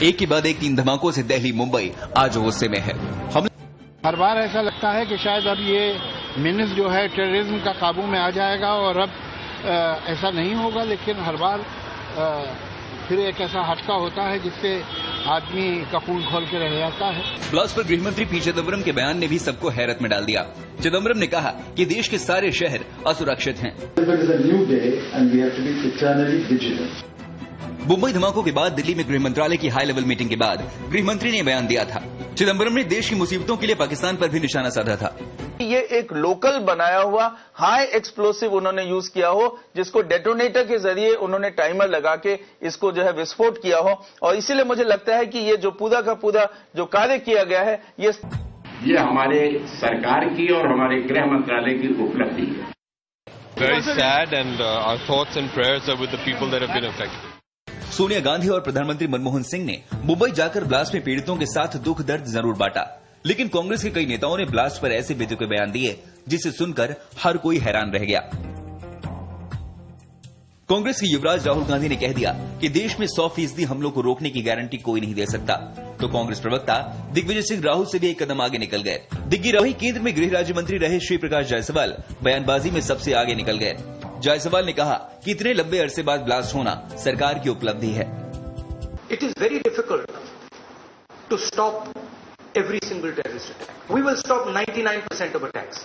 एक के बाद एक 3 धमाकों से दिल्ली मुंबई आज गुस्से में है। हर बार ऐसा लगता है कि शायद अब ये मीनास जो है टेररिज्म का काबू में आ जाएगा और अब ऐसा नहीं होगा, लेकिन हर बार फिर एक ऐसा हटका होता है जिससे आदमी का खून खोल के रह जाता है। ब्लास्ट पर गृहमंत्री पी चिदम्बरम के बयान ने भी सबको हैरत में डाल दिया। चिदम्बरम ने कहा कि देश के सारे शहर असुरक्षित हैं। मुंबई धमाकों के बाद दिल्ली में गृह मंत्रालय की हाई लेवल मीटिंग के बाद गृहमंत्री ने बयान दिया था। चिदम्बरम ने देश की मुसीबतों के लिए पाकिस्तान पर भी निशाना साधा था। ये एक लोकल बनाया हुआ हाई एक्सप्लोसिव उन्होंने यूज किया हो, जिसको डेटोनेटर के जरिए उन्होंने टाइमर लगा के इसको जो है विस्फोट किया हो, और इसीलिए मुझे लगता है कि ये जो पूरा का पूरा जो कार्य किया गया है ये हमारे सरकार की और हमारे गृह मंत्रालय की उपलब्धि है। Very sad and our thoughts and prayers are with the people that have been affected. Sonia Gandhi और प्रधानमंत्री मनमोहन सिंह ने मुंबई जाकर ब्लास्ट में पीड़ितों के साथ दुख दर्द जरूर बांटा, लेकिन कांग्रेस के कई नेताओं ने ब्लास्ट पर ऐसे बेतुके बयान दिए जिसे सुनकर हर कोई हैरान रह गया। कांग्रेस के युवराज राहुल गांधी ने कह दिया कि देश में 100% हमलों को रोकने की गारंटी कोई नहीं दे सकता, तो कांग्रेस प्रवक्ता दिग्विजय सिंह राहुल से भी एक कदम आगे निकल गए। दिग्गी रही केंद्र में गृह राज्य मंत्री रहे श्री प्रकाश जायसवाल बयानबाजी में सबसे आगे निकल गए। जायसवाल ने कहा कि इतने लंबे अरसे बाद ब्लास्ट होना सरकार की उपलब्धि है। It is very difficult to stop every single terrorist attack. We will stop 99% of attacks,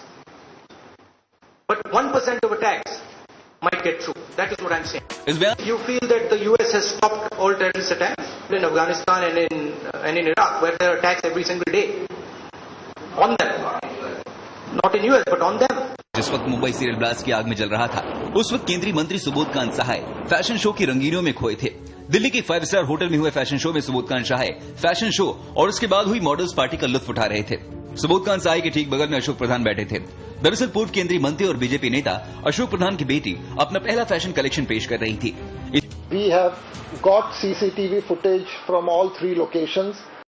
but 1% of attacks might get through. That is what I'm saying. You feel that the US has stopped all terrorist attacks in Afghanistan and in Iraq, where there are attacks every single day on them, not in US but on them. जिस वक्त Mumbai serial blast की आग में जल रहा था, उस वक्त केंद्रीय मंत्री सुबोधकांत सहाय फैशन शो की रंगीनियों में खोए थे। दिल्ली के 5 स्टार होटल में हुए फैशन शो में सुबोधकांत सहाय फैशन शो और उसके बाद हुई मॉडल्स पार्टी का लुत्फ उठा रहे थे। सुबोधकांत सहाय के ठीक बगल में अशोक प्रधान बैठे थे। दरअसल पूर्व केंद्रीय मंत्री और बीजेपी नेता अशोक प्रधान की बेटी अपना पहला फैशन कलेक्शन पेश कर रही थी। We have got CCTV footage from all 3 locations.